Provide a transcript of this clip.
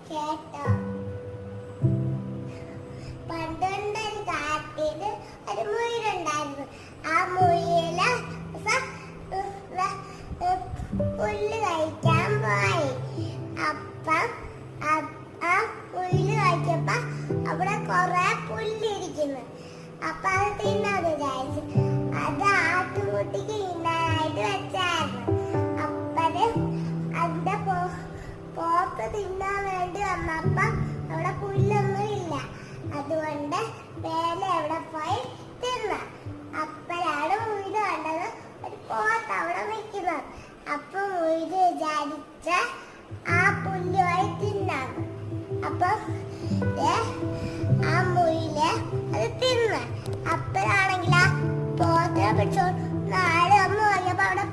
കേട്ടോ പണ്ടൊരു കാട്ടില് ഒരു മുയലുണ്ടായിരുന്നു. ആ മുയല് പുല്ല് കഴിക്കാൻ പോയി. അപ്പം ആ പുല്ല് കഴിച്ചപ്പോ അവിടെ കൊറേ പുല്ലിരിക്കുന്നു. അപ്പൊ അത് തിന്നാൻ വിചാരിച്ചു. അത് ആട്ടുകുട്ടിക്ക് തിന്നാനായിട്ട് വെച്ചായിരുന്നു. അപ്പന് അതിന്റെ പോത്ത് തിന്നാൻ വേണ്ടി വന്നപ്പോ അവിടെ പുല്ലൊന്നും ഇല്ല. അതുകൊണ്ട് വേല എവിടെ പോയി തിന്ന. അപ്പോഴാണ് മുയല് കണ്ടത് ഒരു പോത്ത് അവിടെ നിൽക്കുന്നത്. അപ്പൊ മുയല് വിചാരിച്ച ആ പുല്ല് പോയി തിന്നാണ്. അപ്പൊ ആ മുയല് അത് തിന്ന. അപ്പോഴാണെങ്കിൽ ആ പോത്തിനെ പിടിച്ചോ നാളെ അമ്മ പോയപ്പോ അവിടെ